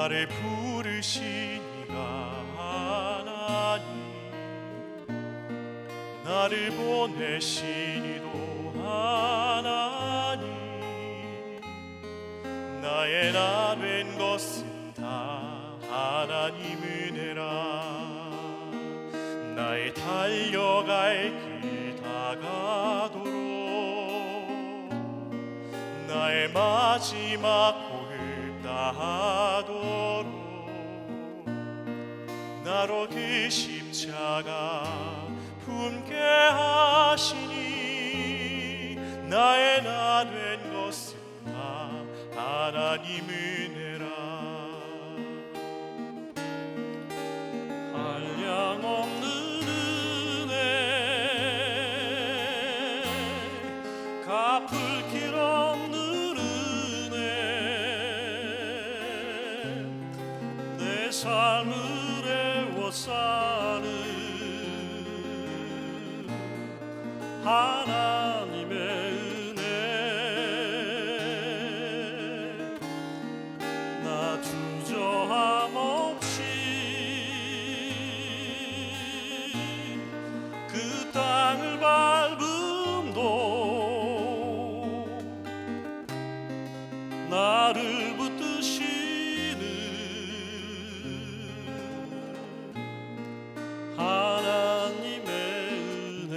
나를 부르시니가 하나님, 나를 보내시니도 하나님, 나의 나 된 것은 다 하나님 은혜라. 나의 달려갈 길 다가도록 나의 마지막 호흡 다하도록 나로 그 십자가 품게 하시니 나의 나 된 것은 다 하나님 은혜라. 한량없는 은혜, 갚을 길 없는 은혜, 내 삶을 애워싸는 하나님의 은혜. 나 주저함 없이 그 땅을 밟음도 나를 붙드시는 하나님의 은혜.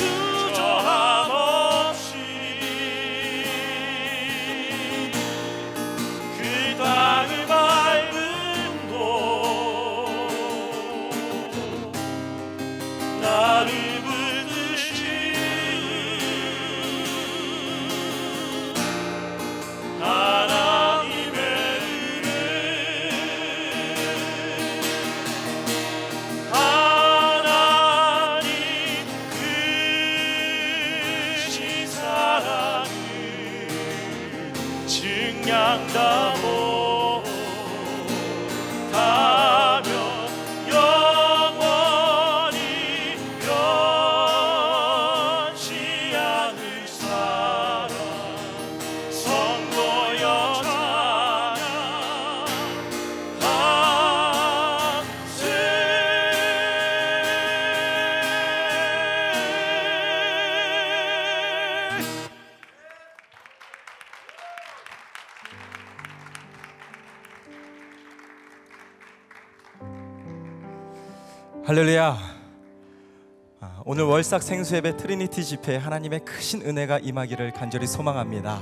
주저함 없이 그 땅을 밟음도 나를 붙드시는 하나님의 은혜. 증량다고 가면 영원히 변치 않을 사랑 선거여 찬양 하세. 할렐루야. 오늘 월삭 생수예배 트리니티 집회에 하나님의 크신 은혜가 임하기를 간절히 소망합니다.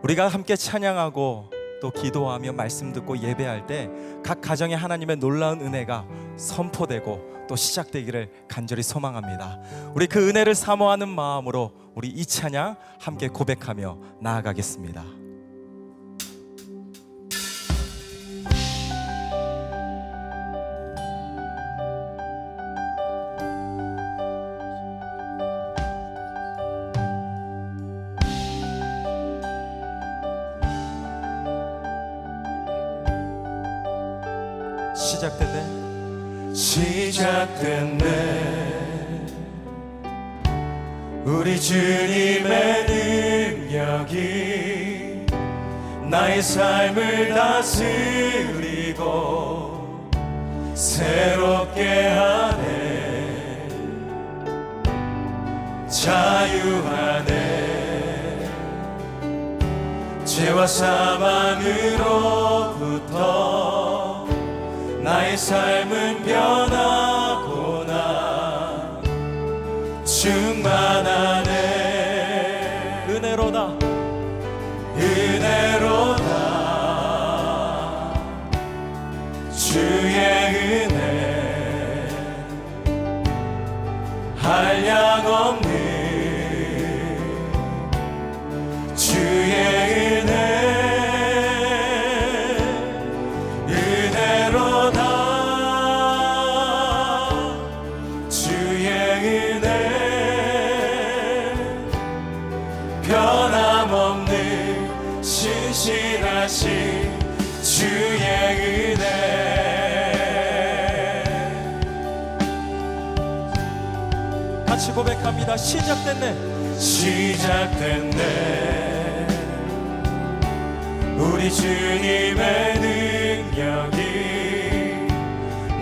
우리가 함께 찬양하고 또 기도하며 말씀 듣고 예배할 때 각 가정에 하나님의 놀라운 은혜가 선포되고 또 시작되기를 간절히 소망합니다. 우리 그 은혜를 사모하는 마음으로 우리 이 찬양 함께 고백하며 나아가겠습니다. 시작됐네 우리 주님의 능력이 나의 삶을 다스리고 새롭게 하네. 자유하네. 죄와 사망으로부터 나의 삶은 변하고나 충만하네. 은혜로다 은혜로다 주의 은혜 한량없는 주의 은혜 은혜로다 주의 은혜 변함없는 신실하신 주의 은혜 같이 고백합니다. 시작됐네 시작됐네 우리 주님의 능력이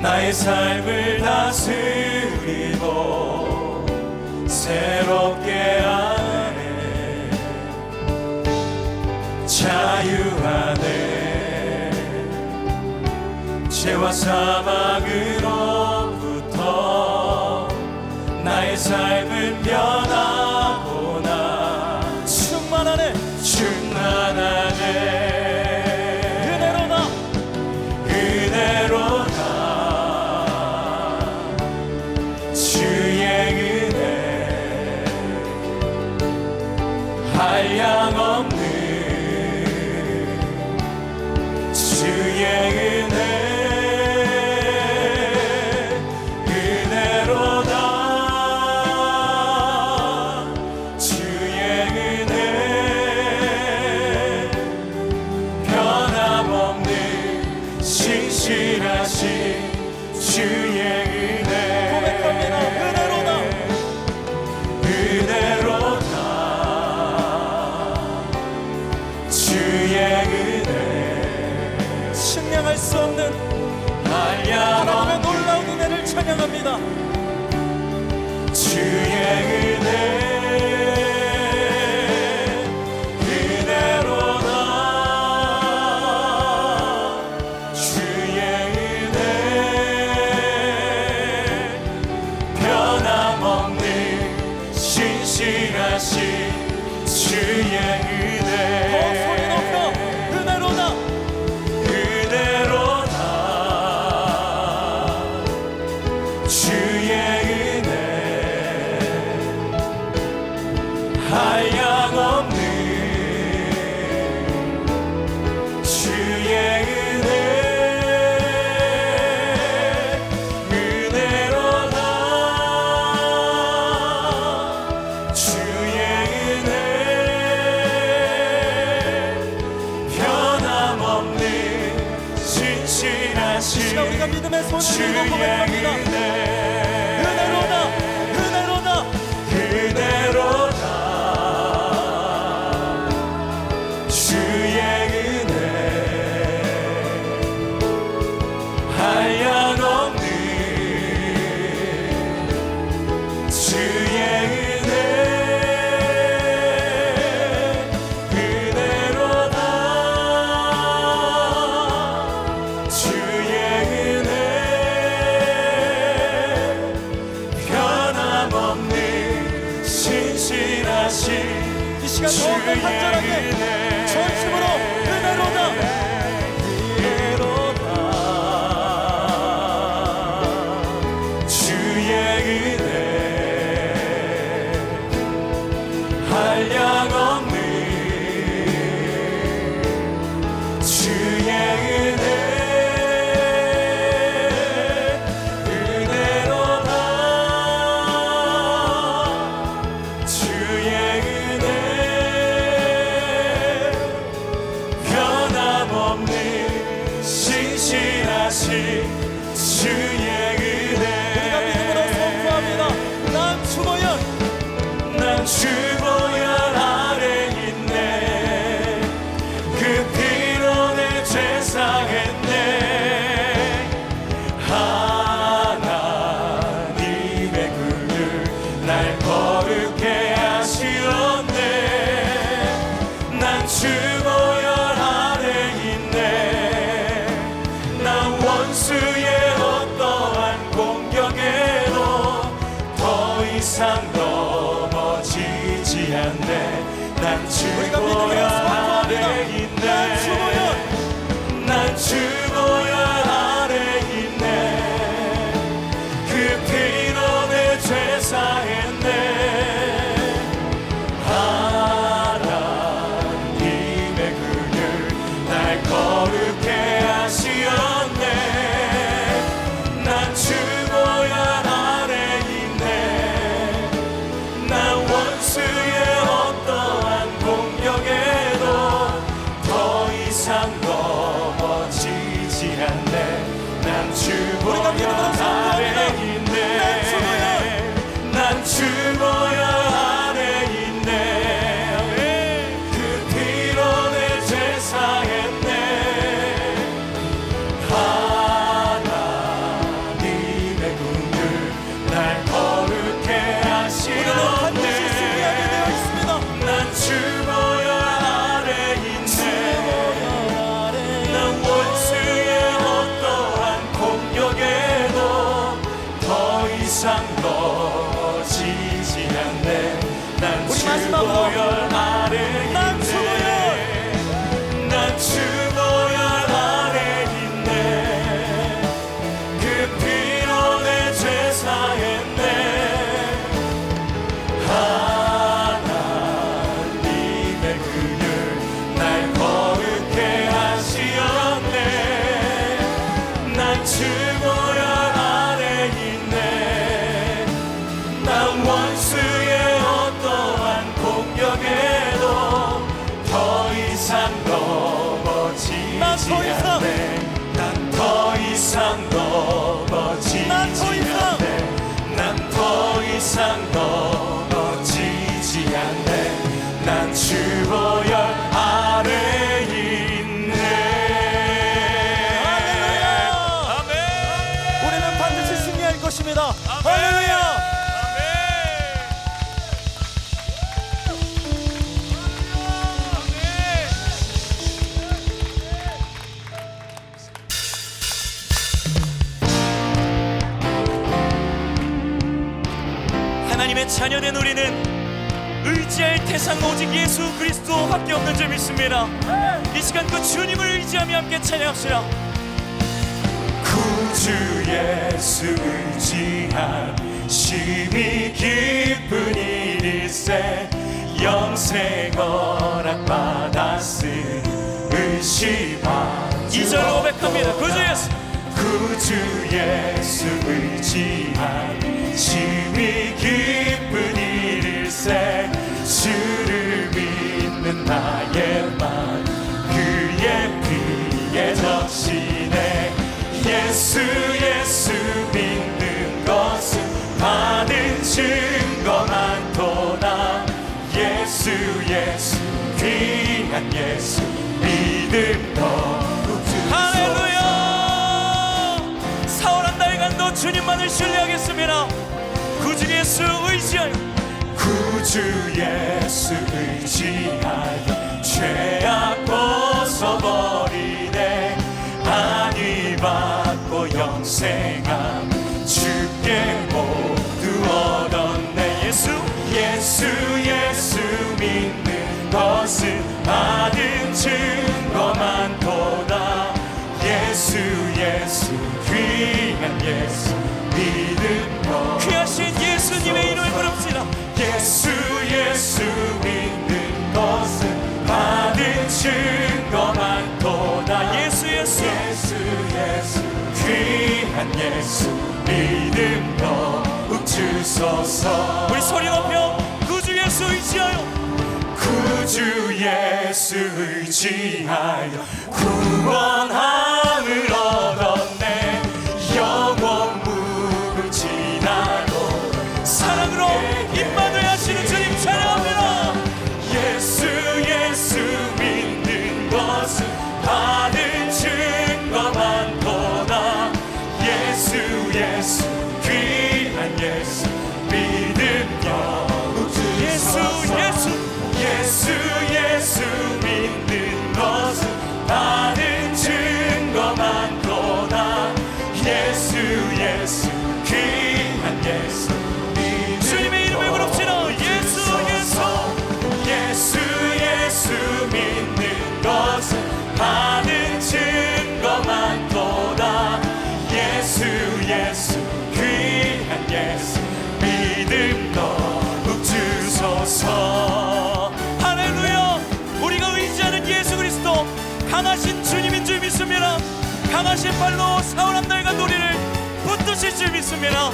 나의 삶을 다스리고 새롭게 하네 자유하네 죄와 사망으로부터 나의 삶은 변하고나 충만하네 충만하네 은혜로다 은혜로다 주의 은혜 한량없는 주의 은혜 은혜로다 주의 은혜 변함없는 신실하신 주의 은혜 고백합니다. 은혜로다 은혜로다 주의 은혜 측량할 수 없는 하나님의 한량없는 놀라운 은혜를 찬양합니다. 주의 은혜 은혜로다 주의 은혜 변함없는 신실하신 주의 은혜 소리 높여 은혜로다 은혜로다 주의 은혜 한량없는 주의 은혜 은혜로다 주의 은혜 변함없는 신실하신 시간 우리가 믿음의 손을 들고 주의 고백합니다. 은혜 은혜로다 은혜로다 은혜로다 주의 은혜 한량없는 주의 은혜 은혜로다 주의 은혜 변함없는 신실하신 이 시간 더욱더 간절하게 전심으로 은혜로다 은혜로다 주의 은혜 한량없는 주의 은혜 은혜로다 주의 은혜 변함없는 난 우리가 믿음으로 선포합니다. 난 주보혈, 난 주보혈 아래 있네. 그 피로 내 죄 사했네. 하나님의 그늘 날 거룩해 하시었네. 난 주보혈 아래 있네. 난 원수의 어떠한 공격에도 더 이상 넘어지지 않네. 난 주보혈 아래 있네. 난 주보혈 아래 있네. 그 피로 내 죄 사했네. 하나님의 군들 날 거룩해 하시었네. 난 주보혈 아래 있네. 난 원수의 어떠한 공격에도 더 이상 넘어지지 않네. 난 우리 마지막으로 주보혈 아래 난 있네. 난 주보혈 아래 있네. 그 피로 내 죄 사했네. 하나님의 그늘 날 거룩해 하시었네. 난 주보혈 아래 있네. 난 원수의 어떠한 공격에도 더 이상 넘어지지 난더 이상. 않네. 난 더 이상 넘어지지 난더 이상. 않네. 난 더 이상 넘어지지 않네. 난 주보혈 아래 있네. 아멘. 우리는 반드시 승리할 것입니다. 할렐루야. 하나님의 자녀된 우리는 의지할 대상 오직 예수 그리스도밖에 없는 줄 믿습니다. 이 시간 그 주님을 의지하며 함께 찬양합시다. 구주 예수 의지한 심히 기쁜 일일세. 영생 허락받았으 의심하지 2절 고백합니다. 구주 예수. 구주 예수 의지한 심히 기쁜 일일세. 주를 믿는 나의 맘 그의 피에 적시네. 예수 믿는 것은 받은 증거 많도다. 예수 귀한 예수 믿음 더욱 주소서. 할렐루야. 사울한 달간도 주님만을 신뢰하겠습니다. 구주 예수 의지하여 구주 예수 의지하여 죄악 벗어버리네. 안위 받고 영생함 주께 모두 얻었네. 예수 믿는 것은 받은 증거 많도다. 예수 귀한 예수 믿음 더 귀하신 예수님의 이름을 부릅시다. 예수 믿는 것은 받은 증거 많도다. 예수 귀한 예수 믿음 더욱 주소서. 우리 소리 높여 구주 예수 의지하여 구주 예수 의지하여 구원함을 얻었네. 영원 무궁지나도 사랑으로 임마누엘 하시는 주님 찬양합니다. 예수 믿는 것은 받은 증거 많도다. 예수 귀한 예수 믿음 더욱 주소서. 예수 믿는 것은 받은 증거 하는 증거 많도다. 예수 예수 귀한 예수 믿음 더욱 주소서. 할렐루야. 우리가 의지하는 예수 그리스도 강하신 주님인 줄 믿습니다. 강하신 발로 사울 함날과 노리를 붙드실 줄 믿습니다.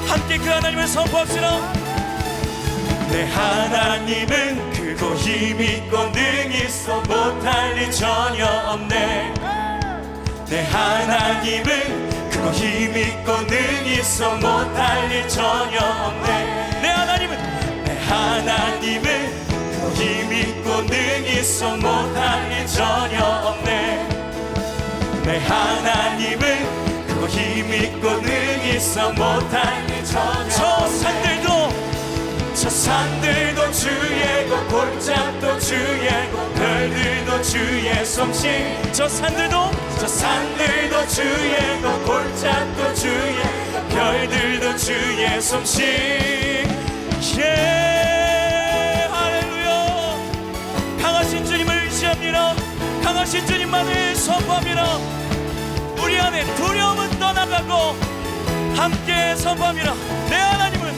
함께 그 하나님을 선포합시다. 내 하나님은 크고 힘있고 능히 있어 못할 일 전혀 없네. 내 하나님은 크고 힘있고 능히 있어 못할 일 전혀 없네. 내 하나님은 크고 힘있고 능히 있어 못할 일 전혀 없네. 내 하나님은 크고 힘있고 능히 있어 못할 일 전혀. 저 산들도 주의 것, 골짜기도 주의 것, 별들도 주의 솜씨. 저 산들도 주의 것, 골짜기도 주의 것, 별들도 주의 솜씨. 할렐루야. 강하신 주님을 의지합니다. 강하신 주님만을 선포합니다. 우리 안에 두려움은 떠나가고 함께 선포합니다. 내 하나님은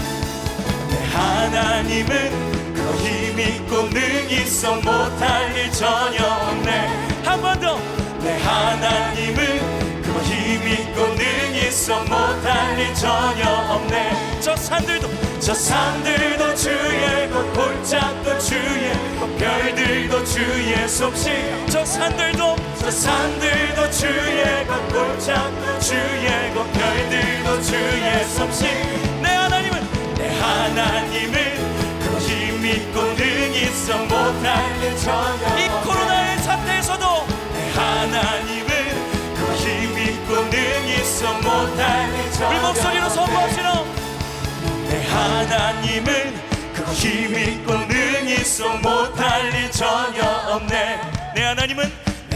그 힘있고 능히 있어 못할 일 전혀 없네. 한 번 더. 내 하나님은 그 힘있고 능히 있어 못할 일 전혀 없네. 저 산들도 주의 것, 골짜기도 주의 것, 별들도 주의 솜씨. 저 산들도 주의 것, 골짜기도 주의 것, 별들도 주의 솜씨. 내 하나님은 그 힘있고 능히 있어 못할 일 전혀. 이 코로나의 사태에서도 내 하나님은 그 힘있고 능히 있어 못할 일 전혀. 우리 목소리로 선포합시다. 내 하나님은 그 힘있고 능히 있어 못할 일 전혀 없네. 내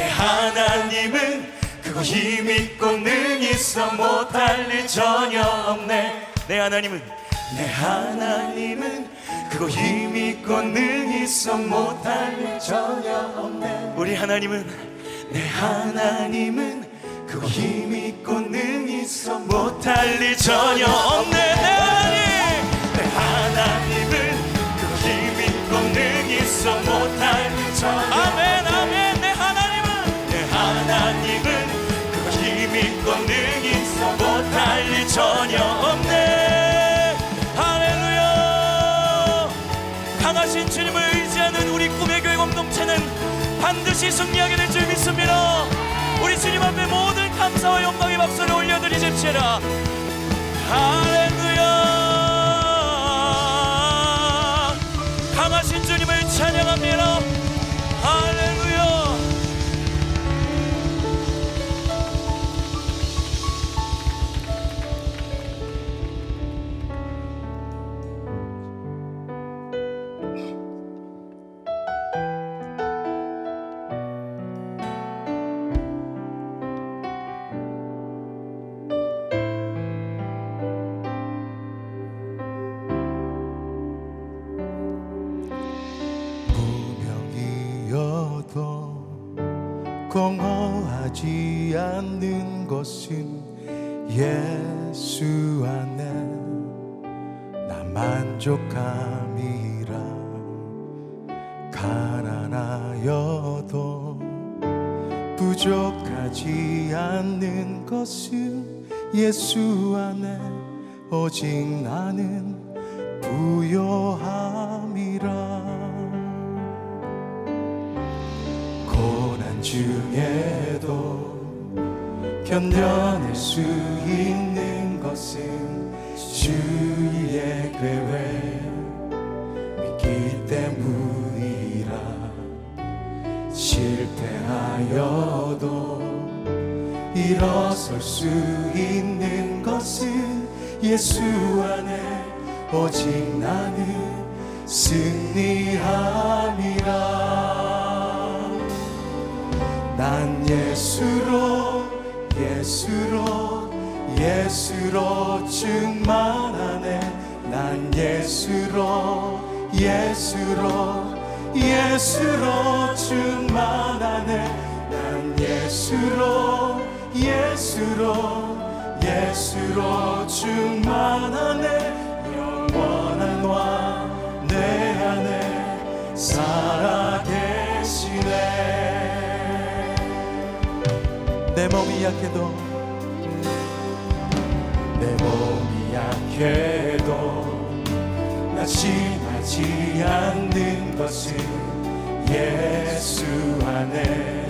하나님은 그 힘있고 능히 있어 못할 일 전혀 없네. 내 하나님은 그거 힘있고 능히 있어 못할 일 전혀 없네. 우리 하나님은 그거 힘있고 능히 있어 못할 일 전혀 없네. 내 하나님은 그거 힘있고 능히 있어 못할 일 전혀. 아멘 아멘. 내 하나님은 그거 힘있고 능히 있어 못할 일 전혀 없네. 강하신 주님을 의지하는 우리 꿈의 교회 공동체는 반드시 승리하게 될 줄 믿습니다. 우리 주님 앞에 모든 감사와 영광의 박수를 올려드리십시다. 할렐루야. 강하신 주님을 찬양합니다. 할렐루야. 공허하지 않는 것은 예수 안에 나 만족함이라. 가난하여도 부족하지 않는 것은 예수 안에 오직 나는 부요함이라. 고난 중에도 견뎌낼 수 있는 것은 주의 계획 믿기 때문이라. 실패하여도 일어설 수 있는 것은 예수 안에 오직 나는 승리함이라. 난 예수로 충만하네. 난 예수로 충만하네. 난 예수로 예수로 충만하네. 영원한 왕 내 안에 살아계시네. 내 몸이 약해도 낙심하지 않는 것은 예수 안에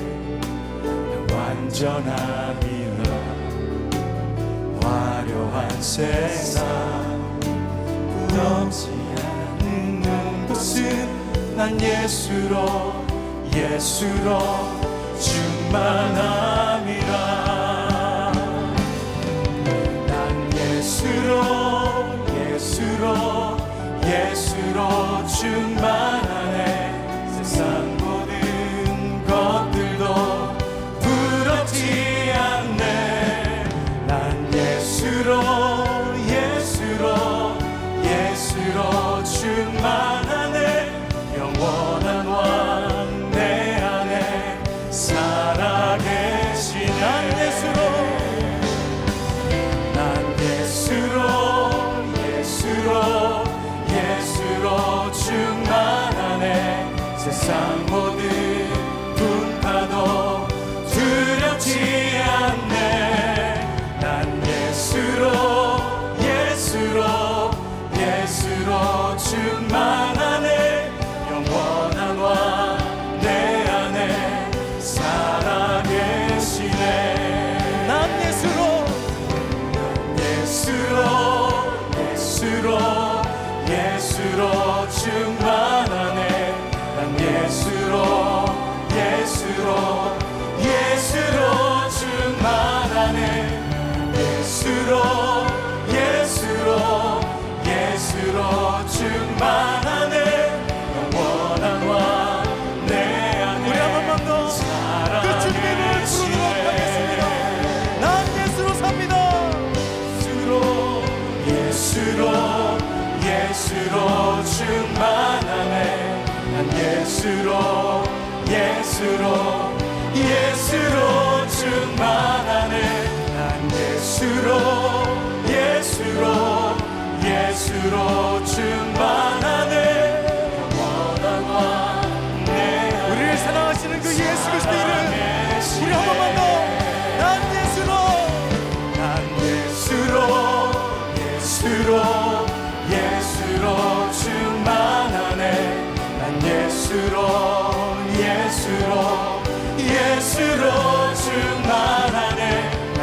완전함이라. 화려한 세상 부럽지 않는 것은 난 예수로 충만함이라. 난 예수로 충만하네. 세상 모든 것들도 부럽지 않네. 난 예수로 충만하네. 영원한 왕 내 안에 살아계시네. 난 예수로 충만하네. 세상 모든 분파도 두렵지 않네. 난 예수로 충만하네. 영원한 왕 내 안에 살아계시네. 난 예수로 충만하네. 난 예수로 충만하네. 예수로 충만하네. 영원한 왕 내 안에 우리 한 번만 더 그 주님을 부르도록 하겠습니다. 난 예수로 삽니다. 예수로 충만하네. 난 예수로 충만하네. 난 예수로 충만하네. 영원한 왕 내 안에 우리를 사랑하시는 그 예수 그리스도의 이름 우리 한 번만 더 난 예수로 충만하네. 난 예수로 충만하네. 난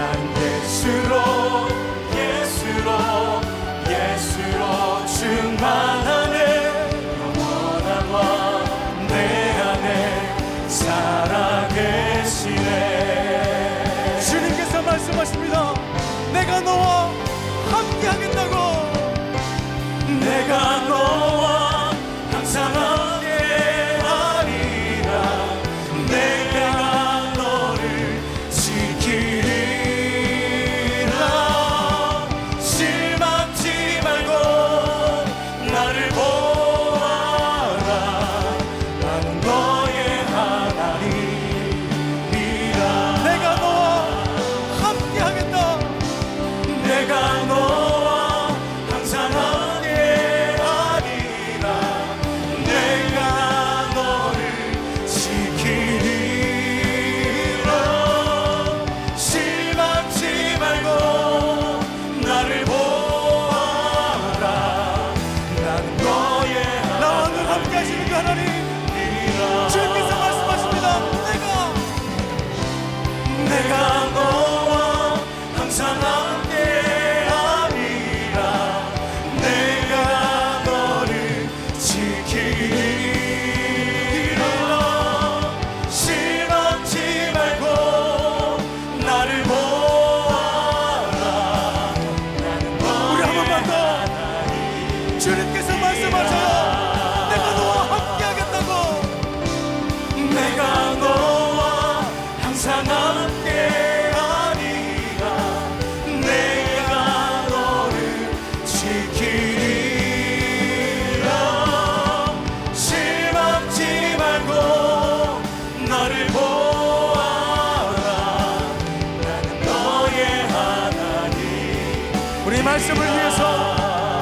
말씀을 위해서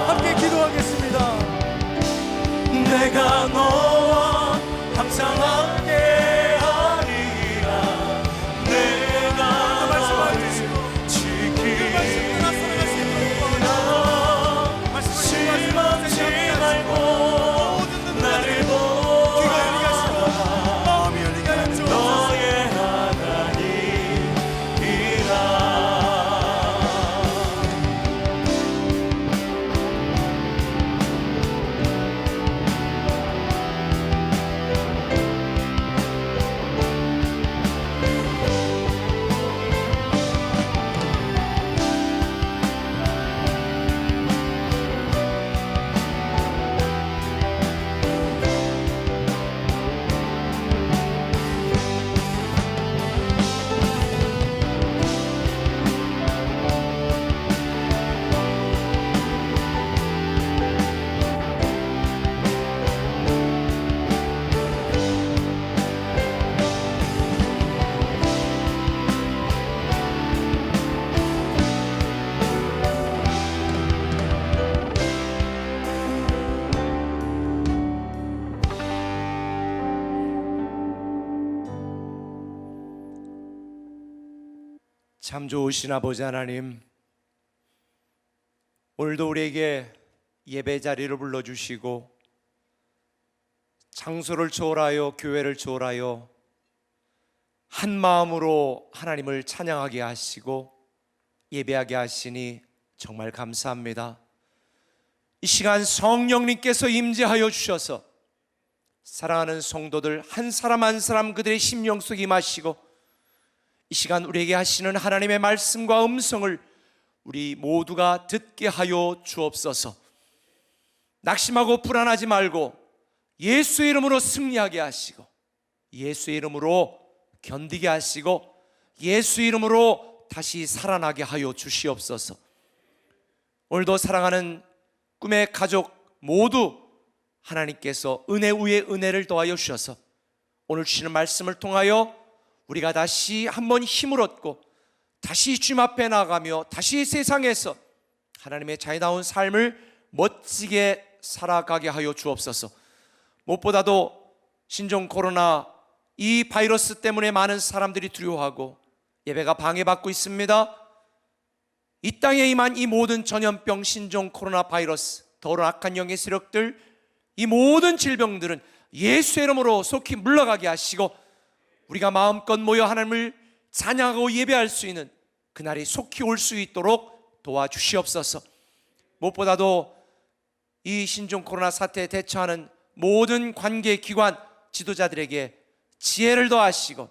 함께 기도하겠습니다. 내가 너와 항상 함께 하리라. 내가 너를 지키리라. 실망치 말고 나를 보아라. 너의 하나님이라. 참 좋으신 아버지 하나님, 오늘도 우리에게 예배 자리를 불러주시고 장소를 초월하여 교회를 초월하여 한 마음으로 하나님을 찬양하게 하시고 예배하게 하시니 정말 감사합니다. 이 시간 성령님께서 임재하여 주셔서 사랑하는 성도들 한 사람 한 사람 그들의 심령 속에 임하시고 이 시간 우리에게 하시는 하나님의 말씀과 음성을 우리 모두가 듣게 하여 주옵소서. 낙심하고 불안하지 말고 예수의 이름으로 승리하게 하시고 예수의 이름으로 견디게 하시고 예수의 이름으로 다시 살아나게 하여 주시옵소서. 오늘도 사랑하는 꿈의 가족 모두 하나님께서 은혜 위에 은혜를 더하여 주셔서 오늘 주시는 말씀을 통하여 우리가 다시 한번 힘을 얻고 다시 주님 앞에 나가며 다시 세상에서 하나님의 자유다운 삶을 멋지게 살아가게 하여 주옵소서. 무엇보다도 신종 코로나 이 바이러스 때문에 많은 사람들이 두려워하고 예배가 방해받고 있습니다. 이 땅에 임한 이 모든 전염병 신종 코로나 바이러스, 더러운 악한 영의 세력들, 이 모든 질병들은 예수의 이름으로 속히 물러가게 하시고 우리가 마음껏 모여 하나님을 찬양하고 예배할 수 있는 그날이 속히 올 수 있도록 도와주시옵소서. 무엇보다도 이 신종 코로나 사태에 대처하는 모든 관계기관 지도자들에게 지혜를 더하시고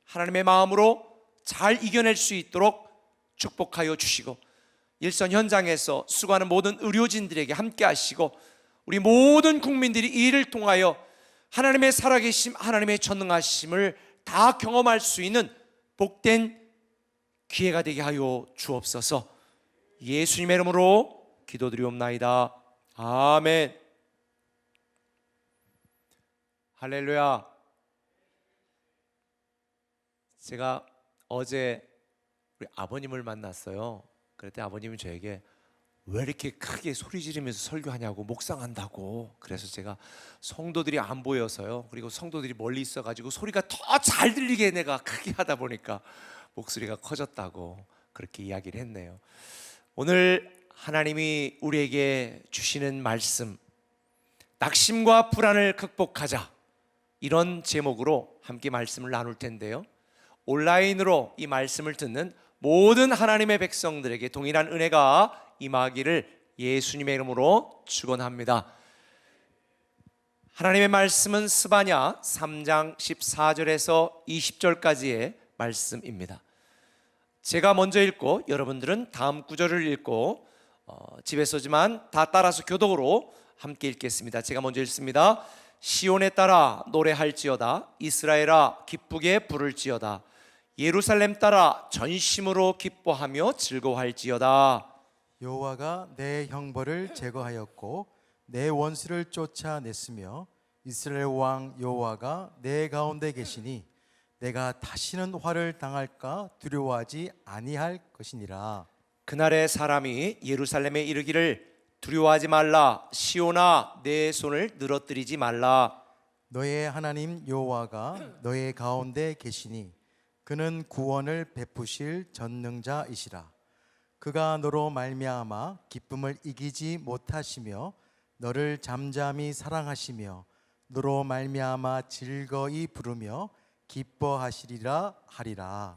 하나님의 마음으로 잘 이겨낼 수 있도록 축복하여 주시고 일선 현장에서 수고하는 모든 의료진들에게 함께 하시고 우리 모든 국민들이 이 일을 통하여 하나님의 살아계심, 하나님의 전능하심을 다 경험할 수 있는 복된 기회가 되게 하여 주옵소서. 예수님의 이름으로 기도드리옵나이다. 아멘. 할렐루야. 제가 어제 우리 아버님을 만났어요. 그랬더니 아버님이 저에게 왜 이렇게 크게 소리 지르면서 설교하냐고, 묵상한다고. 그래서 제가 성도들이 안 보여서요, 그리고 성도들이 멀리 있어가지고 소리가 더 잘 들리게 내가 크게 하다 보니까 목소리가 커졌다고 그렇게 이야기를 했네요. 오늘 하나님이 우리에게 주시는 말씀, 낙심과 불안을 극복하자, 이런 제목으로 함께 말씀을 나눌 텐데요, 온라인으로 이 말씀을 듣는 모든 하나님의 백성들에게 동일한 은혜가 임하기를 예수님의 이름으로 축원합니다. 하나님의 말씀은 스바냐 3장 14절에서 20절까지의 말씀입니다. 제가 먼저 읽고 여러분들은 다음 구절을 읽고 집에서지만 다 따라서 교독으로 함께 읽겠습니다. 제가 먼저 읽습니다. 시온에 따라 노래할지어다. 이스라엘아 기쁘게 부를지어다. 예루살렘 따라 전심으로 기뻐하며 즐거워할지어다. 여호와가 내 형벌을 제거하였고 내 원수를 쫓아냈으며 이스라엘 왕 여호와가 내 가운데 계시니 내가 다시는 화를 당할까 두려워하지 아니할 것이니라. 그날에 사람이 예루살렘에 이르기를 두려워하지 말라. 시온아 내 손을 늘어뜨리지 말라. 너의 하나님 여호와가 너의 가운데 계시니 그는 구원을 베푸실 전능자이시라. 그가 너로 말미암아 기쁨을 이기지 못하시며 너를 잠잠히 사랑하시며 너로 말미암아 즐거이 부르며 기뻐하시리라 하리라.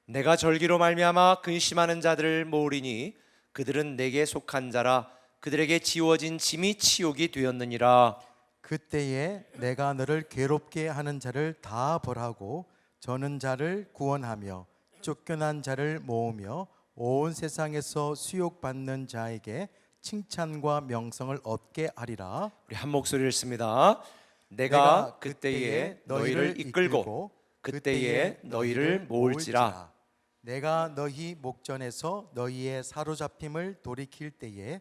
내가 절기로 말미암아 근심하는 자들을 모으리니 그들은 내게 속한 자라. 그들에게 지워진 짐이 치욕이 되었느니라. 그때에 내가 너를 괴롭게 하는 자를 다 벌하고 저는 자를 구원하며 쫓겨난 자를 모으며 온 세상에서 수욕받는 자에게 칭찬과 명성을 얻게 하리라. 우리 한 목소리를 씁니다. 내가 그때에 너희를 이끌고 그때에 너희를 모을지라. 내가 너희 목전에서 너희의 사로잡힘을 돌이킬 때에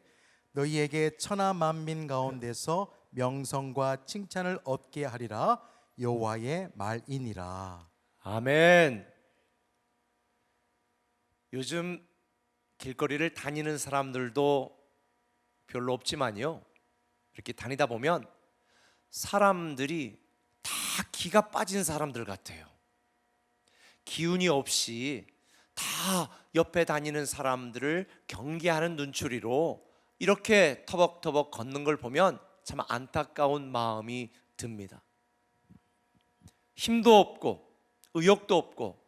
너희에게 천하 만민 가운데서 명성과 칭찬을 얻게 하리라. 여호와의 말이니라. 아멘. 요즘 길거리를 다니는 사람들도 별로 없지만요, 이렇게 다니다 보면 사람들이 다 기가 빠진 사람들 같아요. 기운이 없이 다 옆에 다니는 사람들을 경계하는 눈초리로 이렇게 터벅터벅 걷는 걸 보면 참 안타까운 마음이 듭니다. 힘도 없고 의욕도 없고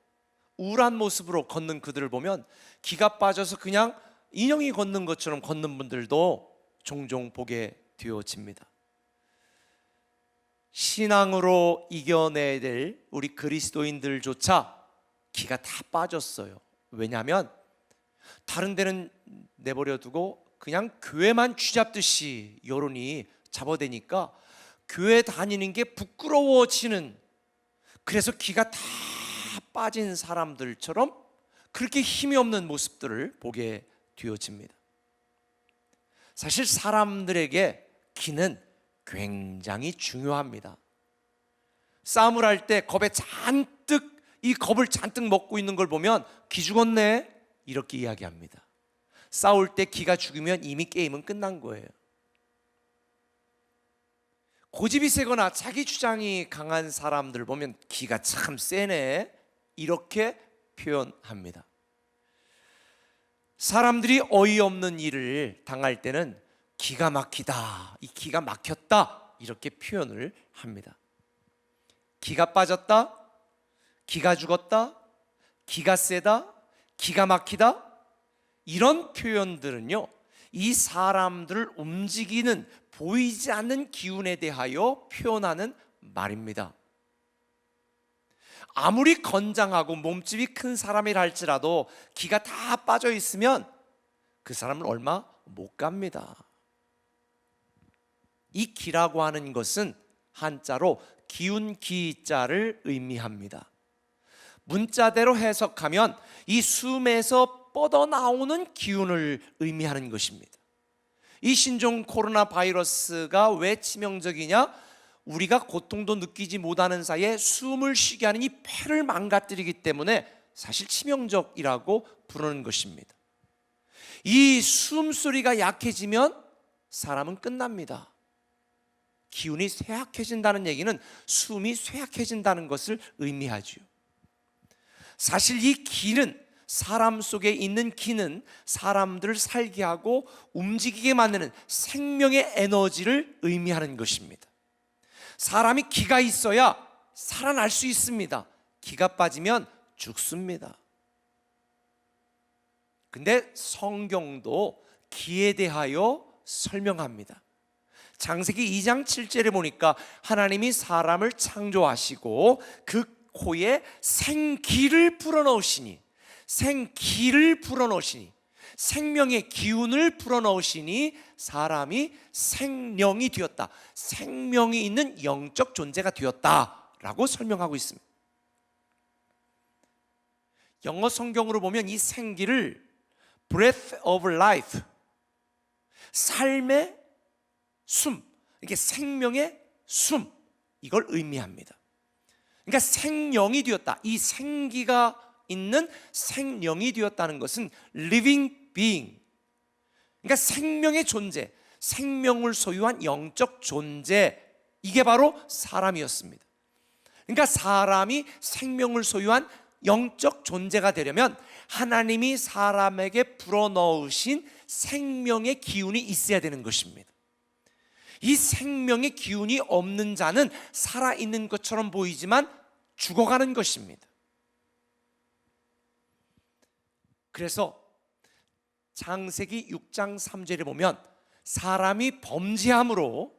우울한 모습으로 걷는 그들을 보면 기가 빠져서 그냥 인형이 걷는 것처럼 걷는 분들도 종종 보게 되어집니다. 신앙으로 이겨내야 될 우리 그리스도인들조차 기가 다 빠졌어요. 왜냐하면 다른 데는 내버려 두고 그냥 교회만 쥐잡듯이 여론이 잡아대니까 교회 다니는 게 부끄러워지는, 그래서 기가 다 빠진 사람들처럼 그렇게 힘이 없는 모습들을 보게 되어집니다. 사실 사람들에게 기는 굉장히 중요합니다. 싸움을 할 때 겁에 잔뜩, 이 겁을 잔뜩 먹고 있는 걸 보면 기 죽었네 이렇게 이야기합니다. 싸울 때 기가 죽으면 이미 게임은 끝난 거예요. 고집이 세거나 자기 주장이 강한 사람들 보면 기가 참 세네 이렇게 표현합니다. 사람들이 어이없는 일을 당할 때는 기가 막히다, 이 기가 막혔다 이렇게 표현을 합니다. 기가 빠졌다, 기가 죽었다, 기가 세다, 기가 막히다, 이런 표현들은요, 이 사람들을 움직이는 보이지 않는 기운에 대하여 표현하는 말입니다. 아무리 건장하고 몸집이 큰 사람이라 할지라도 기가 다 빠져 있으면 그 사람은 얼마 못 갑니다. 이 기라고 하는 것은 한자로 기운 기자를 의미합니다. 문자대로 해석하면 이 숨에서 뻗어나오는 기운을 의미하는 것입니다. 이 신종 코로나 바이러스가 왜 치명적이냐? 우리가 고통도 느끼지 못하는 사이에 숨을 쉬게 하는 이 폐를 망가뜨리기 때문에 사실 치명적이라고 부르는 것입니다. 이 숨소리가 약해지면 사람은 끝납니다. 기운이 쇠약해진다는 얘기는 숨이 쇠약해진다는 것을 의미하죠. 사실 이 기는, 사람 속에 있는 기는 사람들을 살게 하고 움직이게 만드는 생명의 에너지를 의미하는 것입니다. 사람이 기가 있어야 살아날 수 있습니다. 기가 빠지면 죽습니다. 근데 성경도 기에 대하여 설명합니다. 창세기 2장 7절에 보니까 하나님이 사람을 창조하시고 그 코에 생기를 불어넣으시니, 생기를 불어넣으시니, 생명의 기운을 불어넣으시니 사람이 생명이 되었다, 생명이 있는 영적 존재가 되었다라고 설명하고 있습니다. 영어 성경으로 보면 이 생기를 breath of life, 삶의 숨, 이게 생명의 숨, 이걸 의미합니다. 그러니까 생령이 되었다, 이 생기가 있는 생령이 되었다는 것은 living being, 그러니까 생명의 존재, 생명을 소유한 영적 존재, 이게 바로 사람이었습니다. 그러니까 사람이 생명을 소유한 영적 존재가 되려면 하나님이 사람에게 불어넣으신 생명의 기운이 있어야 되는 것입니다. 이 생명의 기운이 없는 자는 살아있는 것처럼 보이지만 죽어가는 것입니다. 그래서 창세기 6장 3절에 보면 사람이 범죄함으로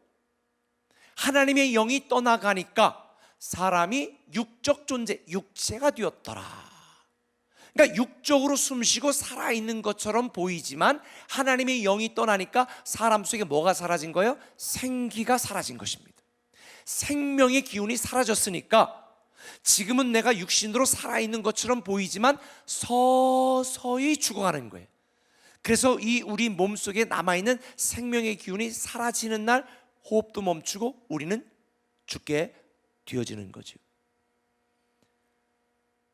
하나님의 영이 떠나가니까 사람이 육적 존재, 육체가 되었더라. 그러니까 육적으로 숨쉬고 살아있는 것처럼 보이지만 하나님의 영이 떠나니까 사람 속에 뭐가 사라진 거예요? 생기가 사라진 것입니다. 생명의 기운이 사라졌으니까 지금은 내가 육신으로 살아있는 것처럼 보이지만 서서히 죽어가는 거예요. 그래서 이 우리 몸속에 남아있는 생명의 기운이 사라지는 날 호흡도 멈추고 우리는 죽게 되어지는 거죠.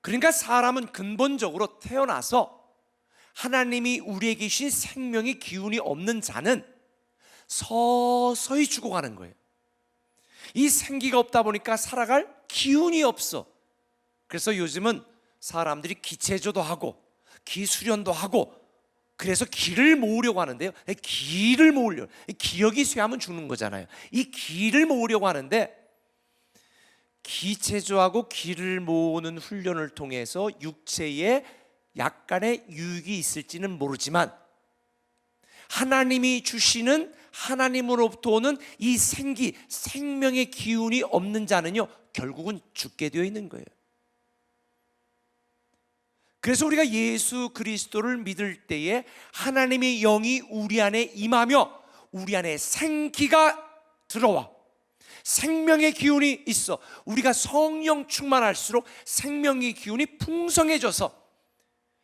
그러니까 사람은 근본적으로 태어나서 하나님이 우리에게 주신 생명의 기운이 없는 자는 서서히 죽어가는 거예요. 이 생기가 없다 보니까 살아갈 기운이 없어. 그래서 요즘은 사람들이 기체조도 하고 기수련도 하고 그래서 기를 모으려고 하는데요. 기를 모으려고, 기력이 쇠하면 죽는 거잖아요. 이 기를 모으려고 하는데 기체조하고 기를 모으는 훈련을 통해서 육체에 약간의 유익이 있을지는 모르지만 하나님이 주시는 하나님으로부터 오는 이 생기, 생명의 기운이 없는 자는요 결국은 죽게 되어 있는 거예요. 그래서 우리가 예수 그리스도를 믿을 때에 하나님의 영이 우리 안에 임하며 우리 안에 생기가 들어와 생명의 기운이 있어. 우리가 성령 충만할수록 생명의 기운이 풍성해져서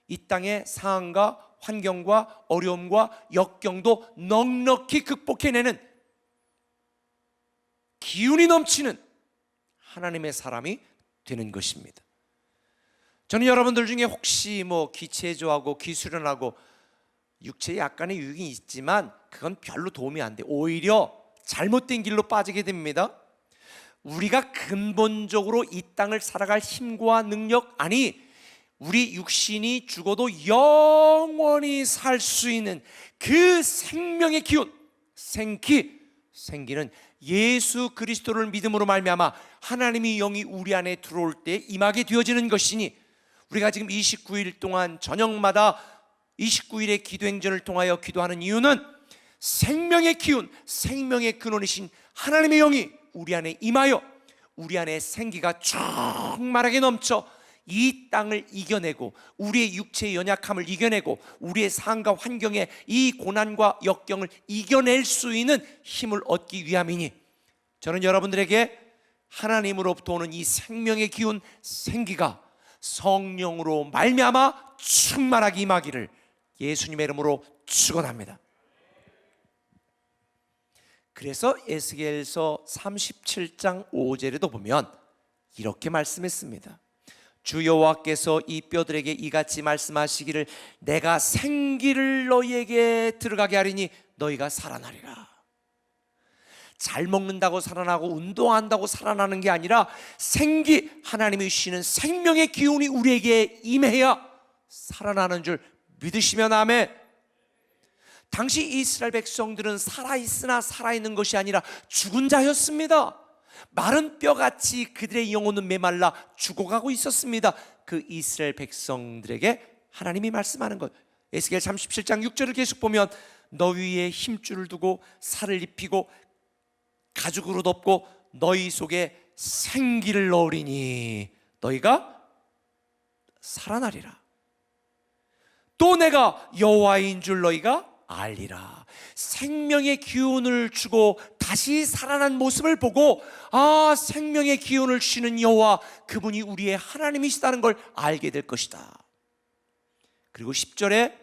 이 땅의 상황과 환경과 어려움과 역경도 넉넉히 극복해내는 기운이 넘치는 하나님의 사람이 되는 것입니다. 저는 여러분들 중에 혹시 기체조하고 기수련하고 육체에 약간의 유익이 있지만 그건 별로 도움이 안 돼. 오히려 잘못된 길로 빠지게 됩니다. 우리가 근본적으로 이 땅을 살아갈 힘과 능력, 아니 우리 육신이 죽어도 영원히 살 수 있는 그 생명의 기운, 생기는 예수 그리스도를 믿음으로 말미암아 하나님의 영이 우리 안에 들어올 때 임하게 되어지는 것이니 우리가 지금 29일 동안 저녁마다 29일의 기도행전을 통하여 기도하는 이유는 생명의 기운, 생명의 근원이신 하나님의 영이 우리 안에 임하여 우리 안에 생기가 충만하게 넘쳐 이 땅을 이겨내고 우리의 육체의 연약함을 이겨내고 우리의 상황과 환경의 이 고난과 역경을 이겨낼 수 있는 힘을 얻기 위함이니 저는 여러분들에게 하나님으로부터 오는 이 생명의 기운, 생기가 성령으로 말미암아 충만하게 임하기를 예수님의 이름으로 축원합니다. 그래서 에스겔서 37장 5절에도 보면 이렇게 말씀했습니다. 주 여호와께서 이 뼈들에게 이같이 말씀하시기를 내가 생기를 너희에게 들어가게 하리니 너희가 살아나리라. 잘 먹는다고 살아나고 운동한다고 살아나는 게 아니라 생기, 하나님이 주시는 생명의 기운이 우리에게 임해야 살아나는 줄 믿으시면 아멘. 당시 이스라엘 백성들은 살아있으나 살아있는 것이 아니라 죽은 자였습니다. 마른 뼈같이 그들의 영혼은 메말라 죽어가고 있었습니다. 그 이스라엘 백성들에게 하나님이 말씀하는 것, 에스겔 37장 6절을 계속 보면 너희 위에 힘줄을 두고 살을 입히고 가죽으로 덮고 너희 속에 생기를 넣으리니 너희가 살아나리라. 또 내가 여호와인 줄 너희가 알리라. 생명의 기운을 주고 다시 살아난 모습을 보고 생명의 기운을 주시는 여호와, 그분이 우리의 하나님이시다는 걸 알게 될 것이다. 그리고 10절에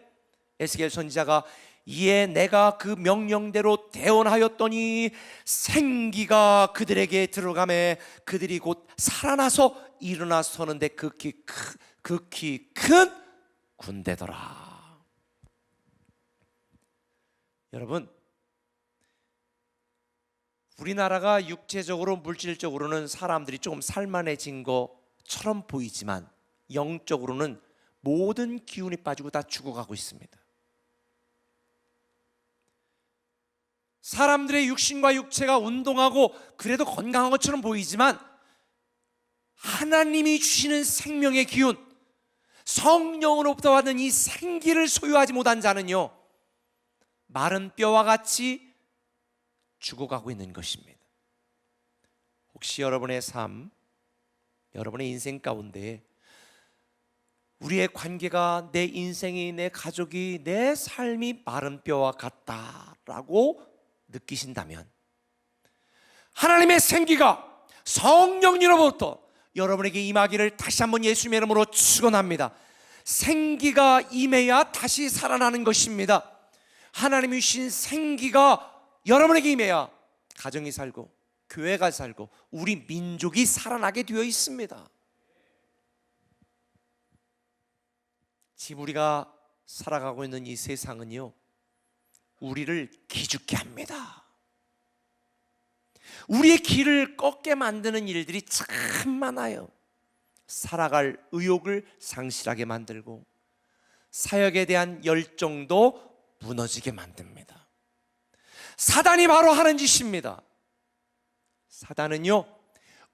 에스겔 선지자가 이에 내가 그 명령대로 대언하였더니 생기가 그들에게 들어가매 그들이 곧 살아나서 일어나 서는데 극히 큰 군대더라. 여러분, 우리나라가 육체적으로 물질적으로는 사람들이 조금 살만해진 것처럼 보이지만 영적으로는 모든 기운이 빠지고 다 죽어가고 있습니다. 사람들의 육신과 육체가 운동하고 그래도 건강한 것처럼 보이지만 하나님이 주시는 생명의 기운, 성령으로부터 받은 이 생기를 소유하지 못한 자는요, 마른 뼈와 같이 죽어가고 있는 것입니다. 혹시 여러분의 삶, 여러분의 인생 가운데 우리의 관계가, 내 인생이, 내 가족이, 내 삶이 마른 뼈와 같다라고 느끼신다면 하나님의 생기가 성령님으로부터 여러분에게 임하기를 다시 한번 예수님의 이름으로 축원합니다. 생기가 임해야 다시 살아나는 것입니다. 하나님이 주신 생기가 여러분에게 임해야 가정이 살고 교회가 살고 우리 민족이 살아나게 되어 있습니다. 지금 우리가 살아가고 있는 이 세상은요, 우리를 기죽게 합니다. 우리의 길을 꺾게 만드는 일들이 참 많아요. 살아갈 의욕을 상실하게 만들고 사역에 대한 열정도 무너지게 만듭니다. 사단이 바로 하는 짓입니다. 사단은요,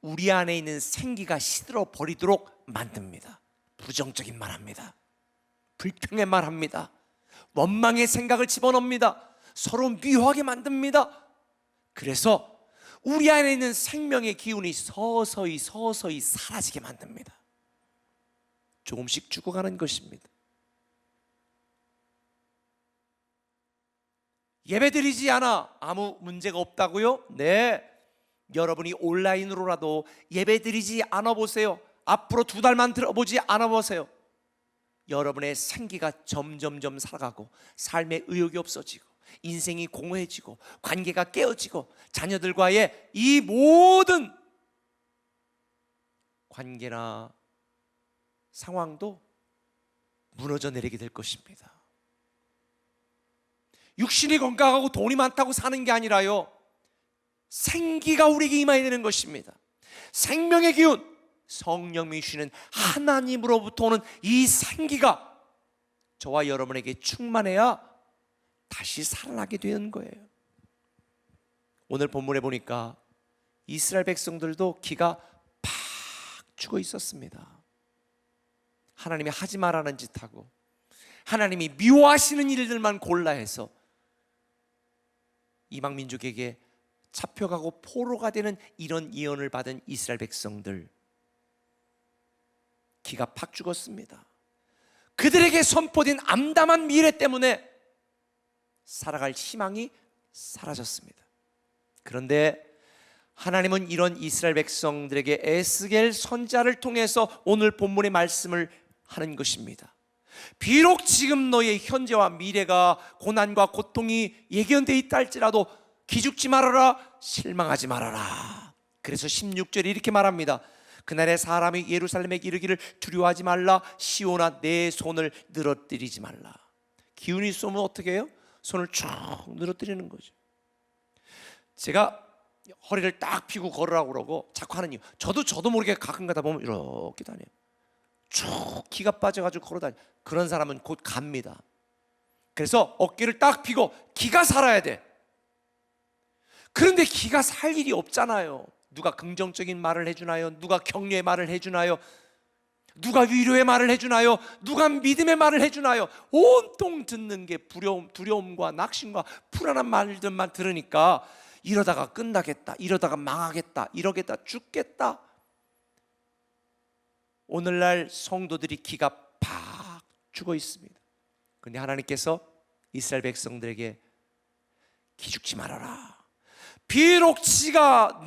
우리 안에 있는 생기가 시들어 버리도록 만듭니다. 부정적인 말 합니다. 불평의 말 합니다. 원망의 생각을 집어넣습니다. 서로 미워하게 만듭니다. 그래서 우리 안에 있는 생명의 기운이 서서히 사라지게 만듭니다. 조금씩 죽어가는 것입니다. 예배드리지 않아 아무 문제가 없다고요? 네, 여러분이 온라인으로라도 예배드리지 않아 보세요. 앞으로 2달만 들어보지 않아 보세요. 여러분의 생기가 점점점 살아가고 삶의 의욕이 없어지고 인생이 공허해지고 관계가 깨어지고 자녀들과의 이 모든 관계나 상황도 무너져 내리게 될 것입니다. 육신이 건강하고 돈이 많다고 사는 게 아니라요, 생기가 우리에게 임해야 되는 것입니다. 생명의 기운, 성령이 주시는 하나님으로부터 오는 이 생기가 저와 여러분에게 충만해야 다시 살아나게 되는 거예요. 오늘 본문에 보니까 이스라엘 백성들도 기가 팍 죽어 있었습니다. 하나님이 하지 말라는 짓하고 하나님이 미워하시는 일들만 골라해서 이방 민족에게 잡혀가고 포로가 되는 이런 예언을 받은 이스라엘 백성들, 기가 팍 죽었습니다. 그들에게 선포된 암담한 미래 때문에 살아갈 희망이 사라졌습니다. 그런데 하나님은 이런 이스라엘 백성들에게 에스겔 선지자를 통해서 오늘 본문의 말씀을 하는 것입니다. 비록 지금 너의 현재와 미래가 고난과 고통이 예견되어 있다 할지라도 기죽지 말아라, 실망하지 말아라. 그래서 16절에 이렇게 말합니다. 그날에 사람이 예루살렘에 이르기를 두려워하지 말라, 시온아 내 손을 늘어뜨리지 말라. 기운이 쏘면 어떻게 해요? 손을 쭉 늘어뜨리는 거죠. 제가 허리를 딱 펴고 걸으라고 그러고 자꾸 하는 이유, 저도 모르게 가끔 가다 보면 이렇게 다녀요. 쭉 기가 빠져가지고 걸어다녀. 그런 사람은 곧 갑니다. 그래서 어깨를 딱 펴고 기가 살아야 돼. 그런데 기가 살 일이 없잖아요. 누가 긍정적인 말을 해주나요? 누가 격려의 말을 해주나요? 누가 위로의 말을 해주나요? 누가 믿음의 말을 해주나요? 온통 듣는 게 두려움과 낙심과 불안한 말들만 들으니까 이러다가 끝나겠다, 이러다가 망하겠다, 이러겠다, 죽겠다. 오늘날 성도들이 기가 팍 죽어 있습니다. 그런데 하나님께서 이스라엘 백성들에게 기죽지 말아라. 비록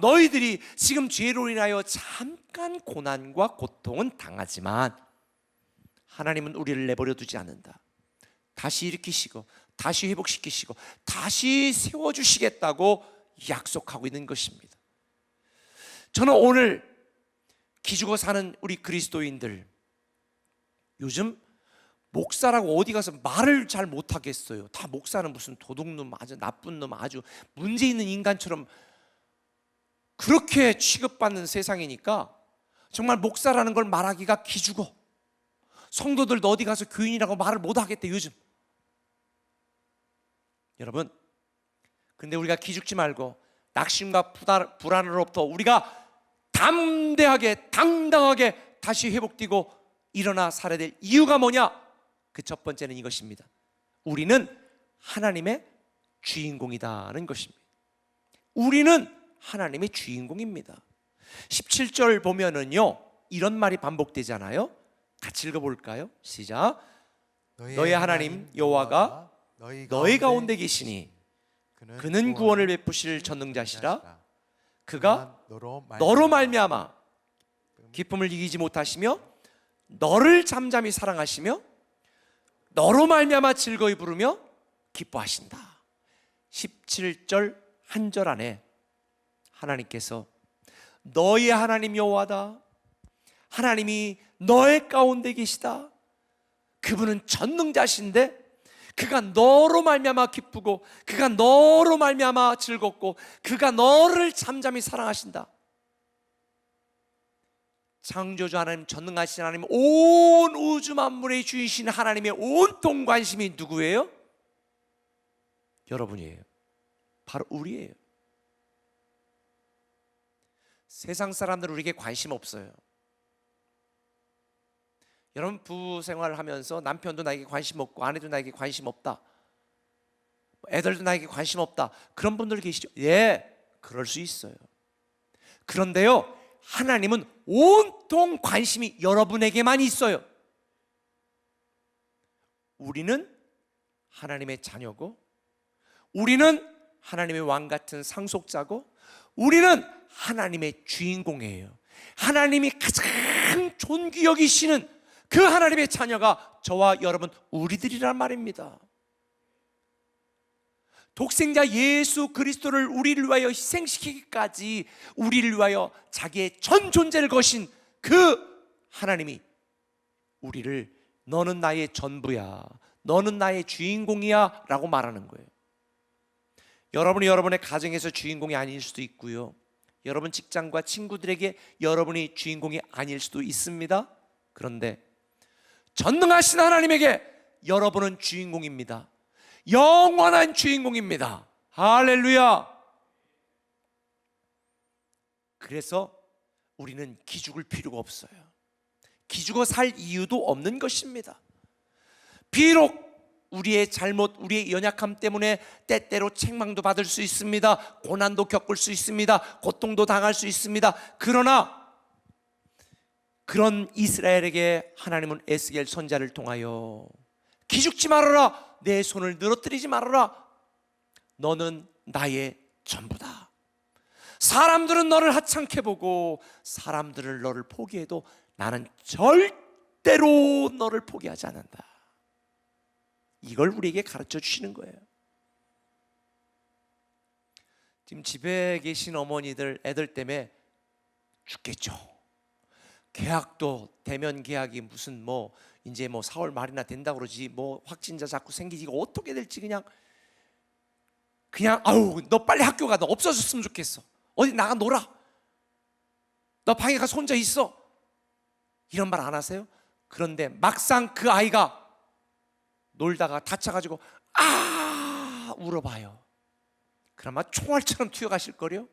너희들이 지금 죄로 인하여 잠깐 고난과 고통은 당하지만 하나님은 우리를 내버려 두지 않는다. 다시 일으키시고 다시 회복시키시고 다시 세워주시겠다고 약속하고 있는 것입니다. 저는 오늘 기죽어 사는 우리 그리스도인들, 요즘 목사라고 어디 가서 말을 잘 못하겠어요. 다 목사는 무슨 도둑놈, 아주 나쁜 놈, 아주 문제 있는 인간처럼 그렇게 취급받는 세상이니까 정말 목사라는 걸 말하기가 기죽어. 성도들도 어디 가서 교인이라고 말을 못하겠대 요즘. 여러분, 근데 우리가 기죽지 말고 낙심과 불안으로부터 우리가 담대하게 당당하게 다시 회복되고 일어나 살아야 될 이유가 뭐냐? 그 첫 번째는 이것입니다. 우리는 하나님의 주인공이다는 것입니다. 우리는 하나님의 주인공입니다. 17절 보면은요 이런 말이 반복되잖아요. 같이 읽어볼까요? 시작. 너의 하나님 여호와가 너희 가운데 계시니 그는 구원을 베푸실 전능자시라. 그가 너로 말미암아 기쁨을 이기지 못하시며 너를 잠잠히 사랑하시며 너로 말미암아 즐거이 부르며 기뻐하신다. 17절 한 절 안에 하나님께서 너의 하나님 여호와다, 하나님이 너의 가운데 계시다, 그분은 전능자신데 그가 너로 말미암아 기쁘고 그가 너로 말미암아 즐겁고 그가 너를 잠잠히 사랑하신다. 창조주 하나님, 전능하신 하나님, 온 우주 만물의 주이신 하나님의 온통 관심이 누구예요? 여러분이에요. 바로 우리예요. 세상 사람들은 우리에게 관심 없어요. 여러분 부부 생활을 하면서 남편도 나에게 관심 없고 아내도 나에게 관심 없다, 애들도 나에게 관심 없다, 그런 분들 계시죠? 예, 그럴 수 있어요. 그런데요 하나님은 온통 관심이 여러분에게만 있어요. 우리는 하나님의 자녀고, 우리는 하나님의 왕 같은 상속자고, 우리는 하나님의 주인공이에요. 하나님이 가장 존귀 여기시는 그 하나님의 자녀가 저와 여러분 우리들이란 말입니다. 독생자 예수 그리스도를 우리를 위하여 희생시키기까지 우리를 위하여 자기의 전 존재를 거신 그 하나님이 우리를 너는 나의 전부야, 너는 나의 주인공이야 라고 말하는 거예요. 여러분이 여러분의 가정에서 주인공이 아닐 수도 있고요, 여러분 직장과 친구들에게 여러분이 주인공이 아닐 수도 있습니다. 그런데 전능하신 하나님에게 여러분은 주인공입니다. 영원한 주인공입니다. 할렐루야. 그래서 우리는 기죽을 필요가 없어요. 기죽어 살 이유도 없는 것입니다. 비록 우리의 잘못, 우리의 연약함 때문에 때때로 책망도 받을 수 있습니다. 고난도 겪을 수 있습니다. 고통도 당할 수 있습니다. 그러나 그런 이스라엘에게 하나님은 에스겔 선지자를 통하여 기죽지 말아라, 내 손을 늘어뜨리지 말아라, 너는 나의 전부다. 사람들은 너를 하찮게 보고 사람들은 너를 포기해도 나는 절대로 너를 포기하지 않는다. 이걸 우리에게 가르쳐 주시는 거예요. 지금 집에 계신 어머니들 애들 때문에 죽겠죠. 계약도 대면 계약이 무슨 뭐 이제 뭐 4월 말이나 된다고 그러지, 뭐 확진자 자꾸 생기지, 이거 어떻게 될지 그냥 아우 너 빨리 학교 가, 너 없어졌으면 좋겠어, 어디 나가 놀아, 너 방에 가서 혼자 있어, 이런 말 안 하세요? 그런데 막상 그 아이가 놀다가 다쳐가지고 울어봐요. 그나마 총알처럼 튀어가실 거요.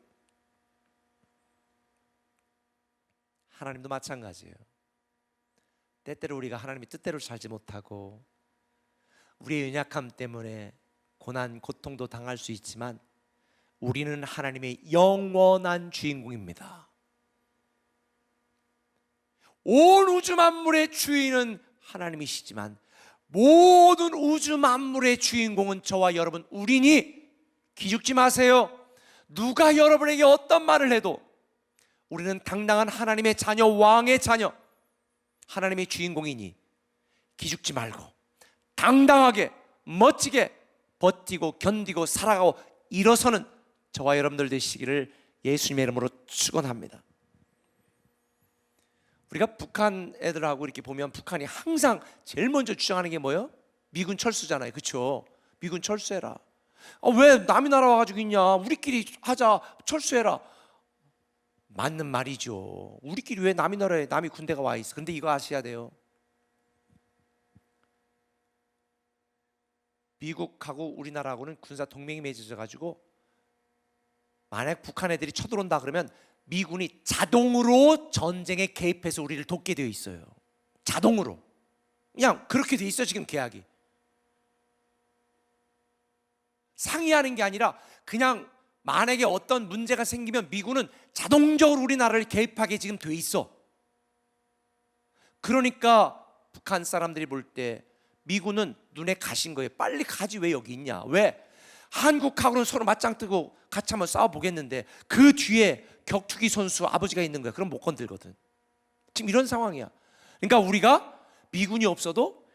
하나님도 마찬가지예요. 때때로 우리가 하나님의 뜻대로 살지 못하고 우리의 연약함 때문에 고난, 고통도 당할 수 있지만 우리는 하나님의 영원한 주인공입니다. 온 우주 만물의 주인은 하나님이시지만 모든 우주 만물의 주인공은 저와 여러분 우리니 기죽지 마세요. 누가 여러분에게 어떤 말을 해도 우리는 당당한 하나님의 자녀, 왕의 자녀, 하나님의 주인공이니 기죽지 말고 당당하게 멋지게 버티고 견디고 살아가고 일어서는 저와 여러분들 되시기를 예수님의 이름으로 축원합니다. 우리가 북한 애들하고 이렇게 보면 북한이 항상 제일 먼저 주장하는 게 뭐예요? 미군 철수잖아요. 그렇죠? 미군 철수해라. 왜 남이 나라 와가지고 있냐? 우리끼리 하자. 철수해라. 맞는 말이죠. 우리끼리 왜 남이 나라에 남이 군대가 와 있어? 근데 이거 아셔야 돼요. 미국하고 우리나라하고는 군사 동맹이 맺어져 가지고 만약 북한 애들이 쳐들어온다 그러면 미군이 자동으로 전쟁에 개입해서 우리를 돕게 되어 있어요. 자동으로. 그냥 그렇게 돼 있어 지금 계약이. 상의하는 게 아니라 그냥 만약에 어떤 문제가 생기면 미군은 자동적으로 우리나라를 개입하게 지금 돼 있어. 그러니까 북한 사람들이 볼 때 미군은 눈에 가신 거예요. 빨리 가지 왜 여기 있냐? 왜? 한국하고는 서로 맞짱 뜨고 같이 한번 싸워보겠는데 그 뒤에 격투기 선수 아버지가 있는 거야. 그럼 못 건들거든. 지금 이런 상황이야. 그러니까 우리가 미군이 없어도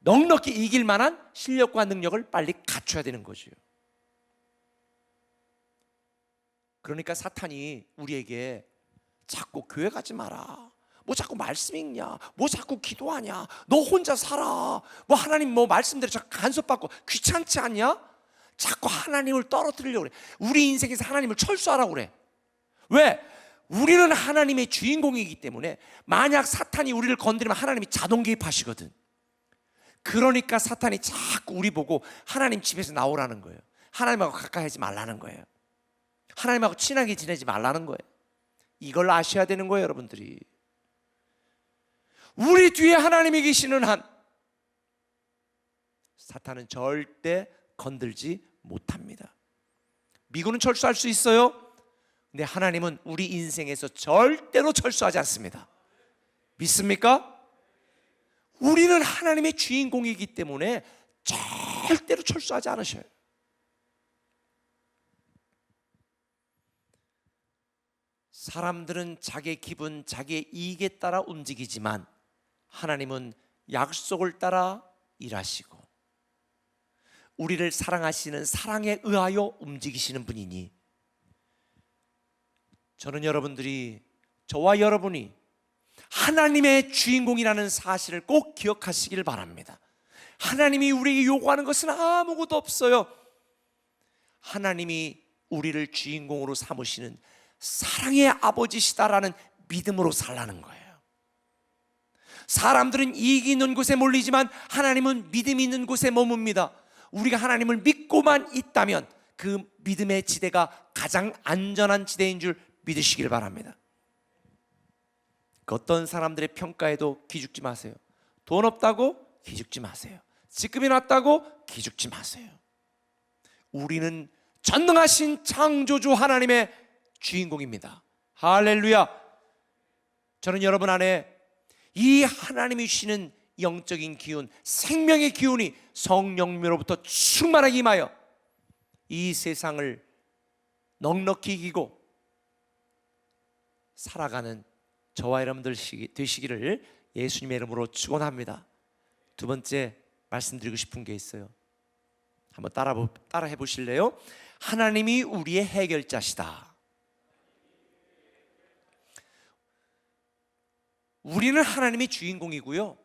넉넉히 이길 만한 실력과 능력을 빨리 갖춰야 되는 거죠. 그러니까 사탄이 우리에게 자꾸 교회 가지 마라. 뭐 자꾸 말씀 읽냐? 뭐 자꾸 기도하냐? 너 혼자 살아. 뭐 하나님 뭐 말씀대로 자꾸 간섭받고 귀찮지 않냐? 자꾸 하나님을 떨어뜨리려고 그래. 우리 인생에서 하나님을 철수하라고 그래. 왜? 우리는 하나님의 주인공이기 때문에 만약 사탄이 우리를 건드리면 하나님이 자동 개입하시거든. 그러니까 사탄이 자꾸 우리 보고 하나님 집에서 나오라는 거예요. 하나님하고 가까이 하지 말라는 거예요. 하나님하고 친하게 지내지 말라는 거예요. 이걸 아셔야 되는 거예요, 여러분들이. 우리 뒤에 하나님이 계시는 한 사탄은 절대 건들지 못합니다. 미군은 철수할 수 있어요. 근데 하나님은 우리 인생에서 절대로 철수하지 않습니다. 믿습니까? 우리는 하나님의 주인공이기 때문에 절대로 철수하지 않으셔요. 사람들은 자기의 기분, 자기의 이익에 따라 움직이지만 하나님은 약속을 따라 일하시고 우리를 사랑하시는 사랑에 의하여 움직이시는 분이니 저는 여러분들이, 저와 여러분이 하나님의 주인공이라는 사실을 꼭 기억하시길 바랍니다. 하나님이 우리에게 요구하는 것은 아무것도 없어요. 하나님이 우리를 주인공으로 삼으시는 사랑의 아버지시다라는 믿음으로 살라는 거예요. 사람들은 이익이 있는 곳에 몰리지만 하나님은 믿음이 있는 곳에 머뭅니다. 우리가 하나님을 믿고만 있다면 그 믿음의 지대가 가장 안전한 지대인 줄 믿으시길 바랍니다. 그 어떤 사람들의 평가에도 기죽지 마세요. 돈 없다고 기죽지 마세요. 직급이 낮다고 기죽지 마세요. 우리는 전능하신 창조주 하나님의 주인공입니다. 할렐루야. 저는 여러분 안에 이 하나님이 주시는 영적인 기운, 생명의 기운이 성령님으로부터 충만하게 임하여 이 세상을 넉넉히 이기고 살아가는 저와 여러분들 되시기를 예수님의 이름으로 축원합니다. 두 번째 말씀드리고 싶은 게 있어요. 한번 따라해 보실래요? 하나님이 우리의 해결자시다. 우리는 하나님의 주인공이고요,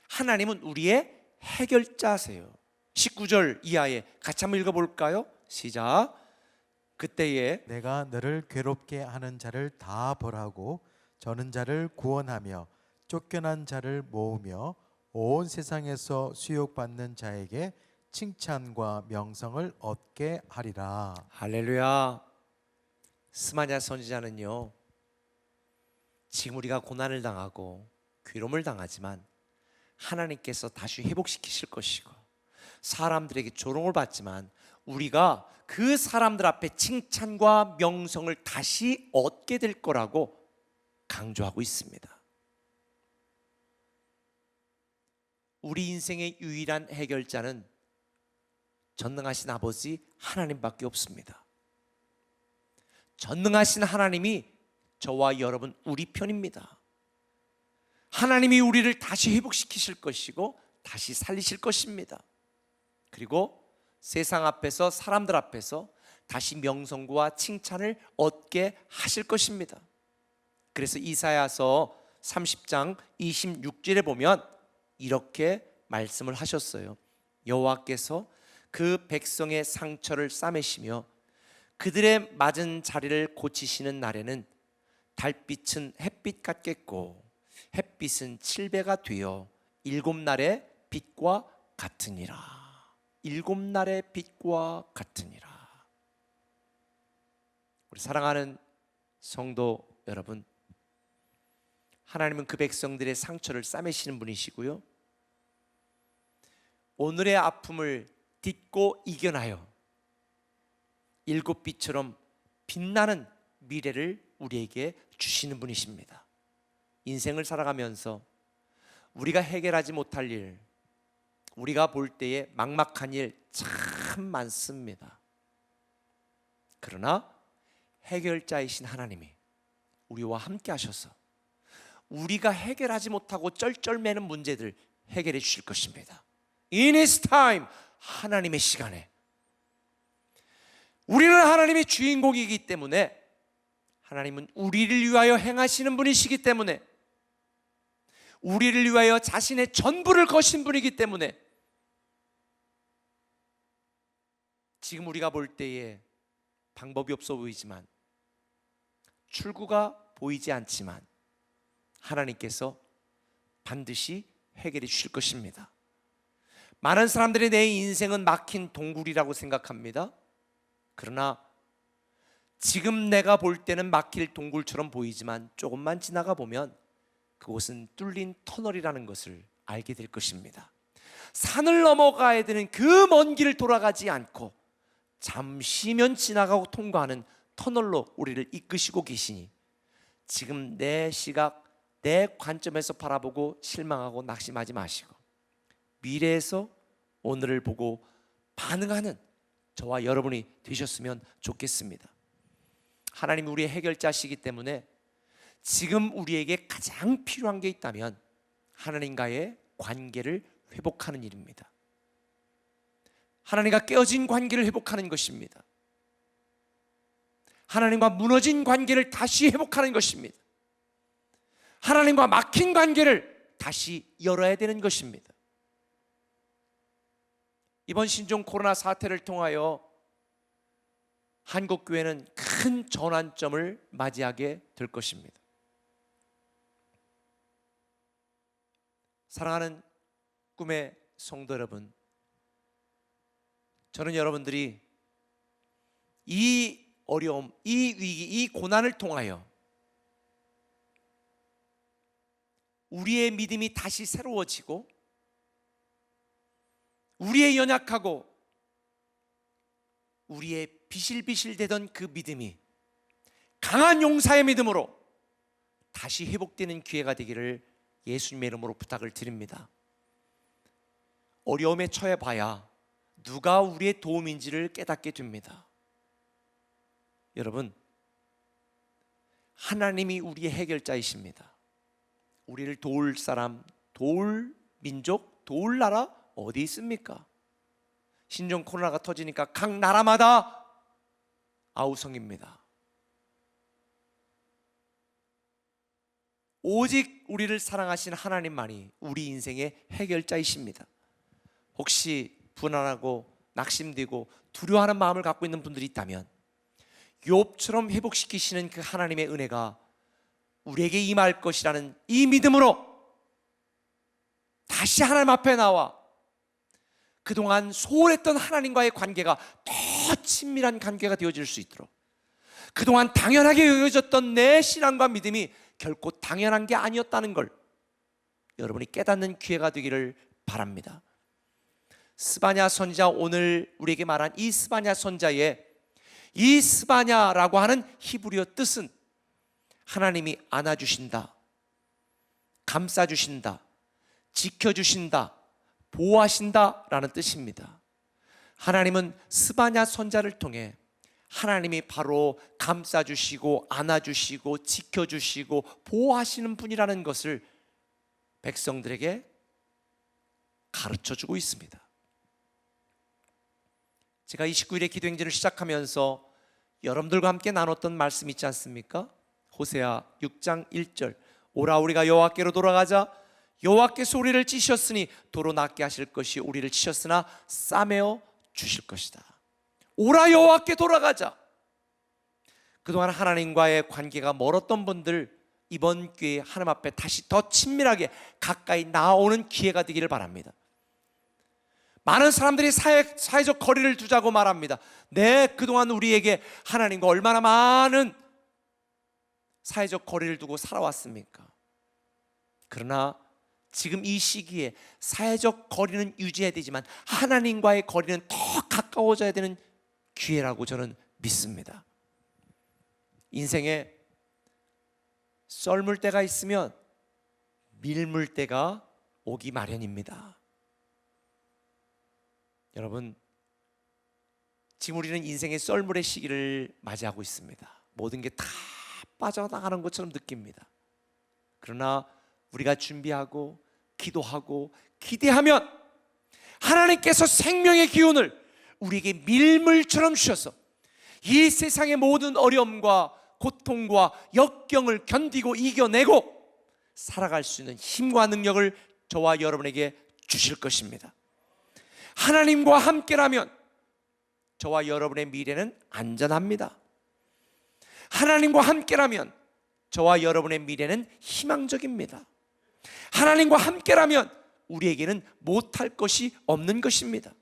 하나님은 우리의 해결자세요. 19절 이하에 같이 한번 읽어볼까요? 시작. 그때에 내가 너를 괴롭게 하는 자를 다 벌하고 저는 자를 구원하며 쫓겨난 자를 모으며 온 세상에서 수욕받는 자에게 칭찬과 명성을 얻게 하리라. 할렐루야. 스마냐 선지자는요, 지금 우리가 고난을 당하고 괴로움을 당하지만 하나님께서 다시 회복시키실 것이고 사람들에게 조롱을 받지만 우리가 그 사람들 앞에 칭찬과 명성을 다시 얻게 될 거라고 강조하고 있습니다. 우리 인생의 유일한 해결자는 전능하신 아버지 하나님밖에 없습니다. 전능하신 하나님이 저와 여러분 우리 편입니다. 하나님이 우리를 다시 회복시키실 것이고 다시 살리실 것입니다. 그리고 세상 앞에서, 사람들 앞에서 다시 명성과 칭찬을 얻게 하실 것입니다. 그래서 이사야서 30장 26절에 보면 이렇게 말씀을 하셨어요. 여호와께서 그 백성의 상처를 싸매시며 그들의 맞은 자리를 고치시는 날에는 달빛은 햇빛 같겠고 햇빛은 7배가 되어 7날의 빛과 같으니라. 7날의 빛과 같으니라. 우리 사랑하는 성도 여러분, 하나님은 그 백성들의 상처를 싸매시는 분이시고요, 오늘의 아픔을 딛고 이겨나요 7빛처럼 빛나는 미래를 우리에게 주시는 분이십니다. 인생을 살아가면서 우리가 해결하지 못할 일, 우리가 볼 때에 막막한 일 참 많습니다. 그러나 해결자이신 하나님이 우리와 함께 하셔서 우리가 해결하지 못하고 쩔쩔매는 문제들 해결해 주실 것입니다. In His time, 하나님의 시간에 우리는 하나님의 주인공이기 때문에, 하나님은 우리를 위하여 행하시는 분이시기 때문에, 우리를 위하여 자신의 전부를 거신 분이기 때문에 지금 우리가 볼 때에 방법이 없어 보이지만, 출구가 보이지 않지만 하나님께서 반드시 해결해 주실 것입니다. 많은 사람들이 내 인생은 막힌 동굴이라고 생각합니다. 그러나 지금 내가 볼 때는 막힐 동굴처럼 보이지만 조금만 지나가 보면 그곳은 뚫린 터널이라는 것을 알게 될 것입니다. 산을 넘어가야 되는 그 먼 길을 돌아가지 않고 잠시면 지나가고 통과하는 터널로 우리를 이끄시고 계시니, 지금 내 시각, 내 관점에서 바라보고 실망하고 낙심하지 마시고 미래에서 오늘을 보고 반응하는 저와 여러분이 되셨으면 좋겠습니다. 하나님이 우리의 해결자시기 때문에 지금 우리에게 가장 필요한 게 있다면 하나님과의 관계를 회복하는 일입니다. 하나님과 깨어진 관계를 회복하는 것입니다. 하나님과 무너진 관계를 다시 회복하는 것입니다. 하나님과 막힌 관계를 다시 열어야 되는 것입니다. 이번 신종 코로나 사태를 통하여 한국교회는 큰 전환점을 맞이하게 될 것입니다. 사랑하는 꿈의 성도 여러분, 저는 여러분들이 이 어려움, 이 위기, 이 고난을 통하여 우리의 믿음이 다시 새로워지고 우리의 연약하고 우리의 비실비실되던 그 믿음이 강한 용사의 믿음으로 다시 회복되는 기회가 되기를 예수님의 이름으로 부탁을 드립니다. 어려움에 처해 봐야 누가 우리의 도움인지를 깨닫게 됩니다. 여러분, 하나님이 우리의 해결자이십니다. 우리를 도울 사람, 도울 민족, 도울 나라 어디 있습니까? 신종 코로나가 터지니까 각 나라마다 아우성입니다. 오직 우리를 사랑하신 하나님만이 우리 인생의 해결자이십니다. 혹시 불안하고 낙심되고 두려워하는 마음을 갖고 있는 분들이 있다면 욥처럼 회복시키시는 그 하나님의 은혜가 우리에게 임할 것이라는 이 믿음으로 다시 하나님 앞에 나와 그동안 소홀했던 하나님과의 관계가 더 친밀한 관계가 되어질 수 있도록, 그동안 당연하게 여겨졌던 내 신앙과 믿음이 결코 당연한 게 아니었다는 걸 여러분이 깨닫는 기회가 되기를 바랍니다. 스바냐 선지자, 오늘 우리에게 말한 이 스바냐 선지자의 이 스바냐라고 하는 히브리어 뜻은 하나님이 안아주신다, 감싸주신다, 지켜주신다, 보호하신다 라는 뜻입니다. 하나님은 스바냐 선지자를 통해 하나님이 바로 감싸주시고 안아주시고 지켜주시고 보호하시는 분이라는 것을 백성들에게 가르쳐주고 있습니다. 제가 29일에 기도행진을 시작하면서 여러분들과 함께 나눴던 말씀 있지 않습니까? 호세아 6장 1절, 오라 우리가 여호와께로 돌아가자. 여호와께서 우리를 찌셨으니 도로 낫게 하실 것이 우리를 치셨으나 싸매어 주실 것이다. 오라 여호와께 돌아가자. 그동안 하나님과의 관계가 멀었던 분들, 이번 기회에 하나님 앞에 다시 더 친밀하게 가까이 나오는 기회가 되기를 바랍니다. 많은 사람들이 사회적 거리를 두자고 말합니다. 네, 그동안 우리에게 하나님과 얼마나 많은 사회적 거리를 두고 살아왔습니까? 그러나 지금 이 시기에 사회적 거리는 유지해야 되지만 하나님과의 거리는 더 가까워져야 되는 기회라고 저는 믿습니다. 인생에 썰물 때가 있으면 밀물 때가 오기 마련입니다. 여러분, 지금 우리는 인생의 썰물의 시기를 맞이하고 있습니다. 모든 게 다 빠져나가는 것처럼 느낍니다. 그러나 우리가 준비하고 기도하고 기대하면 하나님께서 생명의 기운을 우리에게 밀물처럼 주셔서 이 세상의 모든 어려움과 고통과 역경을 견디고 이겨내고 살아갈 수 있는 힘과 능력을 저와 여러분에게 주실 것입니다. 하나님과 함께라면 저와 여러분의 미래는 안전합니다. 하나님과 함께라면 저와 여러분의 미래는 희망적입니다. 하나님과 함께라면 우리에게는 못할 것이 없는 것입니다.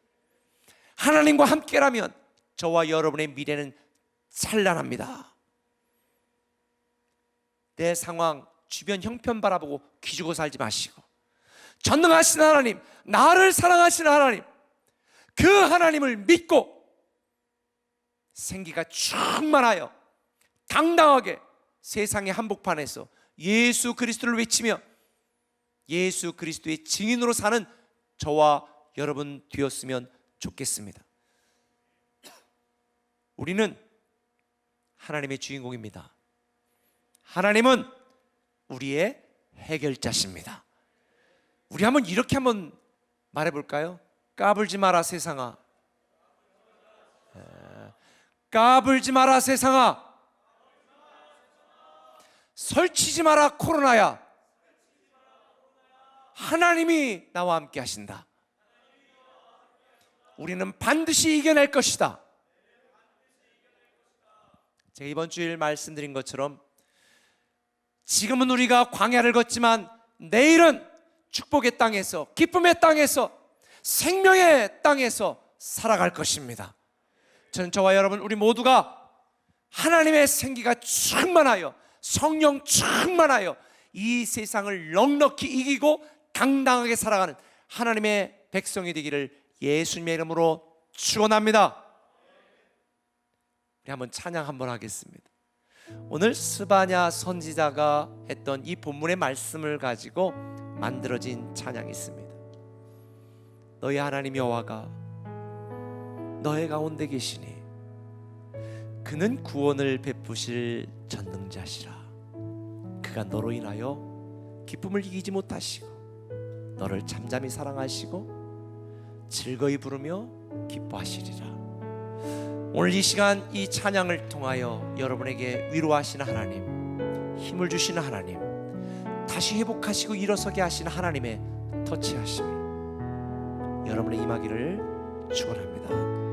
하나님과 함께라면 저와 여러분의 미래는 찬란합니다. 내 상황, 주변 형편 바라보고 기죽어 살지 마시고 전능하신 하나님, 나를 사랑하시는 하나님, 그 하나님을 믿고 생기가 충만하여 당당하게 세상의 한복판에서 예수 그리스도를 외치며 예수 그리스도의 증인으로 사는 저와 여러분 되었으면 좋겠습니다. 우리는 하나님의 주인공입니다. 하나님은 우리의 해결자십니다. 우리 한번 이렇게 한번 말해볼까요? 까불지 마라 세상아. 까불지 마라 세상아. 설치지 마라 코로나야. 하나님이 나와 함께 하신다. 우리는 반드시 이겨낼 것이다. 제가 이번 주일 말씀드린 것처럼 지금은 우리가 광야를 걷지만 내일은 축복의 땅에서, 기쁨의 땅에서, 생명의 땅에서 살아갈 것입니다. 저는 저와 여러분 우리 모두가 하나님의 생기가 충만하여, 성령 충만하여 이 세상을 넉넉히 이기고 당당하게 살아가는 하나님의 백성이 되기를 예수님의 이름으로 축원합니다. 우리 한번 찬양 한번 하겠습니다. 오늘 스바냐 선지자가 했던 이 본문의 말씀을 가지고 만들어진 찬양이 있습니다. 너희 하나님 여호와가 너의 가운데 계시니 그는 구원을 베푸실 전능자시라. 그가 너로 인하여 기쁨을 이기지 못하시고 너를 잠잠히 사랑하시고 즐거이 부르며 기뻐하시리라. 오늘 이 시간 이 찬양을 통하여 여러분에게 위로하시는 하나님, 힘을 주시는 하나님, 다시 회복하시고 일어서게 하시는 하나님의 터치하심이 여러분의 임하기를 축원합니다.